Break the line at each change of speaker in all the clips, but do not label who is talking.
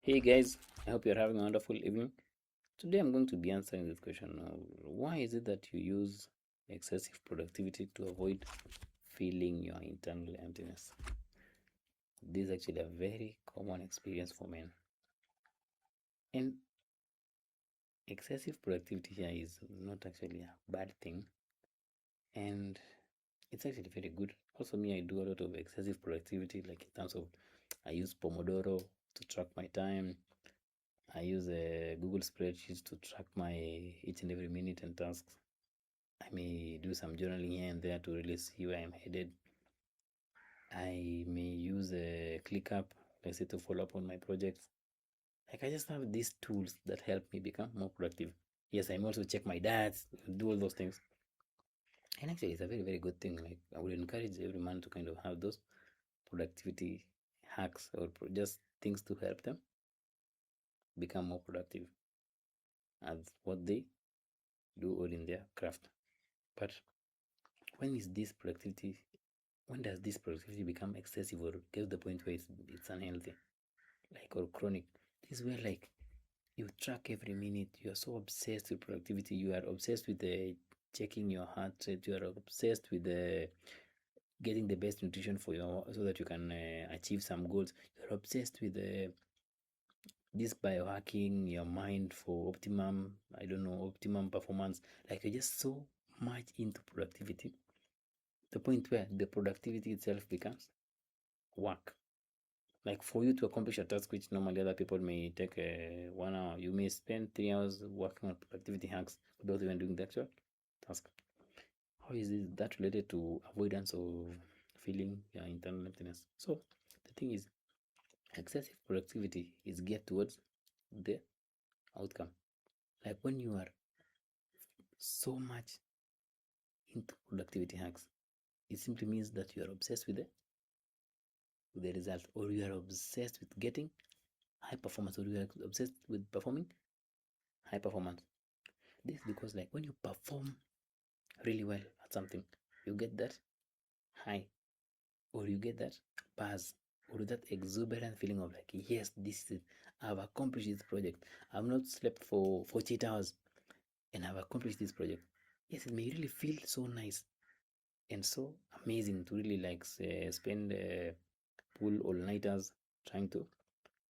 Hey guys, I hope you're having a wonderful evening. Today I'm going to be answering this question. Why is it that you use excessive productivity to avoid feeling your internal emptiness? This is actually a very common experience for men. And excessive productivity here is not actually a bad thing. And it's actually very good. Also, me, I do a lot of excessive productivity, like in terms of I use Pomodoro to track my time. I use a Google spreadsheet to track my each and every minute and tasks. I may do some journaling here and there to really see where I'm headed. I may use a ClickUp, let's say, to follow up on my projects. Like I just have these tools that help me become more productive. Yes, I'm also check my dads, do all those things. And actually, it's a very, very good thing. Like I would encourage every man to kind of have those productivity hacks or just things to help them become more productive at what they do or in their craft. But when is this productivity when does this productivity become excessive or get to the point where it's unhealthy, like, or chronic? This is where, like, you track every minute. You are so obsessed with productivity. You are obsessed with the checking your heart rate. You are obsessed with the getting the best nutrition for your so that you can achieve some goals. You're obsessed with this biohacking your mind for optimum, I don't know, optimum performance. Like you're just so much into productivity, the point where the productivity itself becomes work. Like for you to accomplish a task which normally other people may take 1 hour, you may spend 3 hours working on productivity hacks without even doing the actual task. How is that related to avoidance of feeling your internal emptiness? So the thing is, excessive productivity is geared towards the outcome. Like when you are so much into productivity hacks, it simply means that you are obsessed with the result, or you are obsessed with getting high performance, or you are obsessed with performing high performance. This is because, like, when you perform really well at something, you get that high, or you get that buzz, or that exuberant feeling of, like, yes, this is it. I've accomplished this project. I've not slept for 48 hours and I've accomplished this project. Yes, it may really feel so nice and so amazing to really, like, say, spend full all-nighters trying to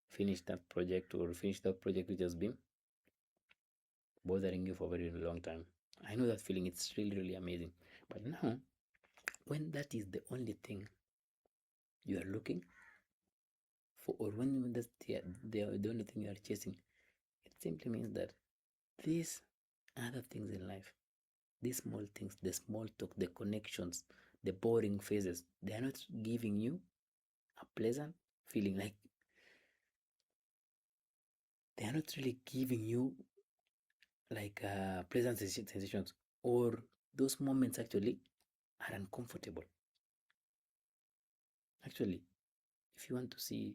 finish that project, or finish that project which has been bothering you for a very long time. I know that feeling. It's really, really amazing. But now, when that is the only thing you are looking for, or when that's the only thing you are chasing, it simply means that these other things in life, these small things, the small talk, the connections, the boring phases, they are not giving you a pleasant feeling. Like they are not really giving you, like, pleasant sensations, or those moments actually are uncomfortable. Actually, if you want to see,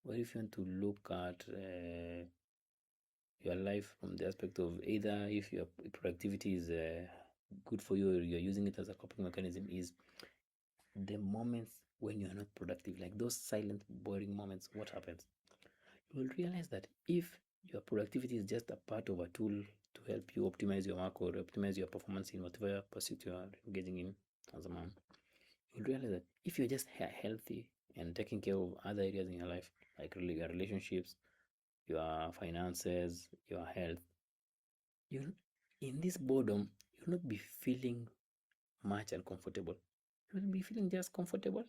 or if you want to look at your life from the aspect of either if your productivity is good for you, or you're using it as a coping mechanism, is the moments when you're not productive, like those silent, boring moments. What happens? You will realize that if your productivity is just a part of a tool to help you optimize your work or optimize your performance in whatever pursuit you are engaging in as a man, you'll realize that if you're just healthy and taking care of other areas in your life, like really your relationships, your finances, your health, you'll in this boredom, you'll not be feeling much uncomfortable. You'll be feeling just comfortable.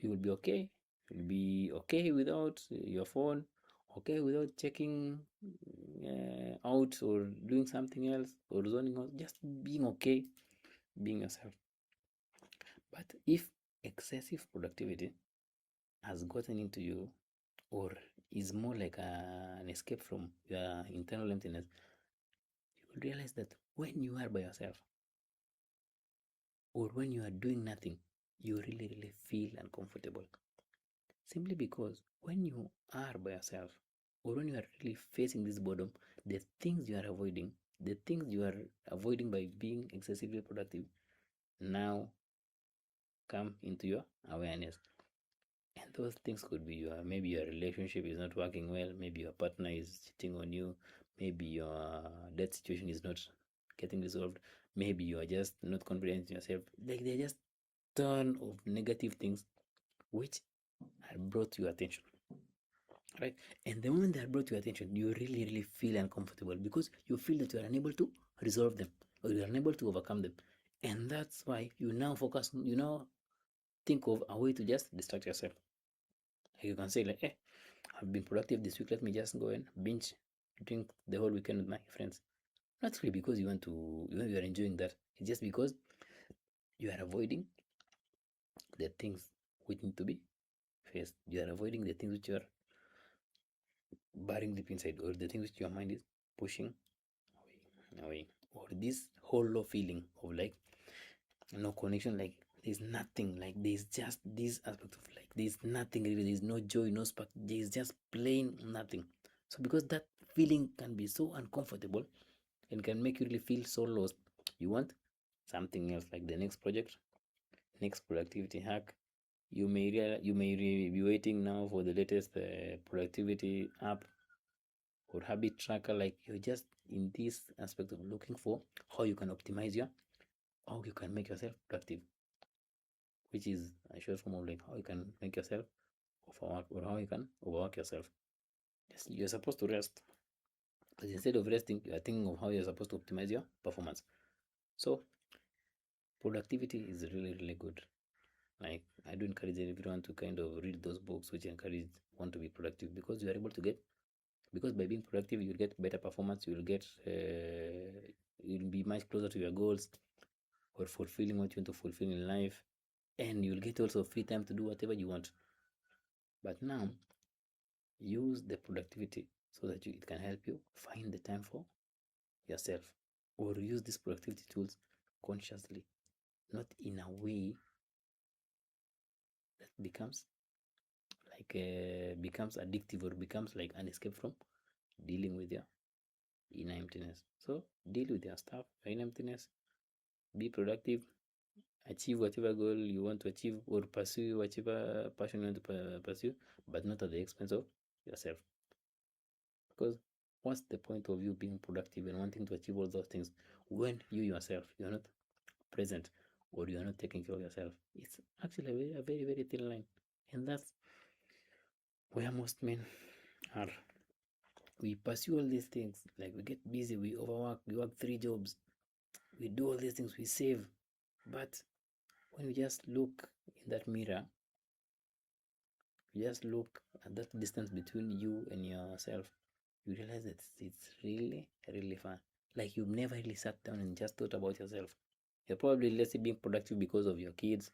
You will be okay. You'll be okay without your phone, okay without checking out or doing something else or zoning out, just being okay, being yourself. But if excessive productivity has gotten into you, or is more like an escape from your internal emptiness, you will realize that when you are by yourself, or when you are doing nothing, you really, really feel uncomfortable. Simply because when you are by yourself, or when you are really facing this boredom, the things you are avoiding, the things you are avoiding by being excessively productive, now come into your awareness. And Those things could be maybe your relationship is not working well, maybe your partner is cheating on you, maybe your debt situation is not getting resolved, maybe you are just not confident in yourself. Like they're just ton of negative things which are brought to your attention, right? And the moment they are brought to your attention, you really, really feel uncomfortable because you feel that you are unable to resolve them or you are unable to overcome them. And that's why you now focus, you now think of a way to just distract yourself. Like you can say, like, I've been productive this week, let me just go and binge drink the whole weekend with my friends. Not really because you want to, you are enjoying that. It's just because you are avoiding the things which need to be faced. You are avoiding the things which you are bearing deep inside, or the things which your mind is pushing away. Or this whole low feeling of like no connection, like there's nothing, like there's just this aspect of like there's nothing really, there's no joy, no spark, there's just plain nothing. So because that feeling can be so uncomfortable and can make you really feel so lost, you want something else, like the next project, next productivity hack. You may be waiting now for the latest productivity app or habit tracker. Like you're just in this aspect of looking for how you can optimize your, how you can make yourself productive, which is a short form of like how you can make yourself overwork or how you can overwork yourself. Yes, you're supposed to rest, but instead of resting, you are thinking of how you're supposed to optimize your performance. So productivity is really, really good. Like I do encourage everyone to kind of read those books which encourage one to be productive, because you are able to get, because by being productive you'll get better performance, you'll be much closer to your goals or fulfilling what you want to fulfill in life, and you'll get also free time to do whatever you want. But now use the productivity so that it can help you find the time for yourself, or use these productivity tools consciously, not in a way that becomes addictive or becomes like an escape from dealing with your inner emptiness. So deal with your stuff, your inner emptiness, be productive, achieve whatever goal you want to achieve, or pursue whatever passion you want to pursue, but not at the expense of yourself. Because what's the point of you being productive and wanting to achieve all those things when you yourself, you're not present, or you're not taking care of yourself? It's actually a very, very thin line. And that's where most men are. We pursue all these things, like we get busy, we overwork, we work 3 jobs, we do all these things, we save. But when you just look in that mirror, you just look at that distance between you and yourself, you realize that it's really, really far. Like you've never really sat down and just thought about yourself. You're probably, let's say, being productive because of your kids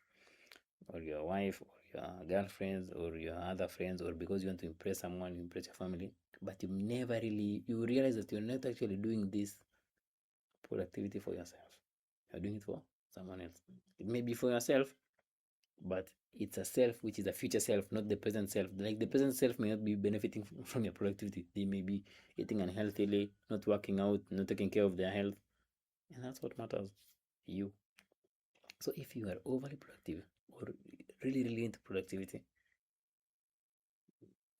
or your wife or your girlfriends or your other friends, or because you want to impress someone, you impress your family. But you realize that you're not actually doing this productivity for yourself. You're doing it for someone else. It may be for yourself, but it's a self which is a future self, not the present self. Like the present self may not be benefiting from your productivity. They may be eating unhealthily, not working out, not taking care of their health, and that's what matters, you. So if you are overly productive or really, really into productivity,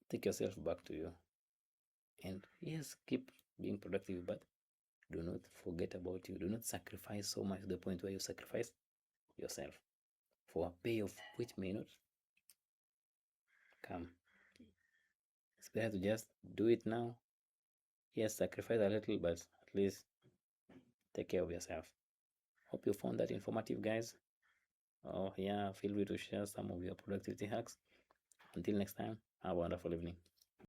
take yourself back to you. And yes, keep being productive, but do not forget about you. Do not sacrifice so much to the point where you sacrifice yourself for a payoff which may not come. It's better to just do it now. Yes, sacrifice a little, but at least take care of yourself. Hope you found that informative, guys. Oh, yeah, feel free to share some of your productivity hacks. Until next time, have a wonderful evening.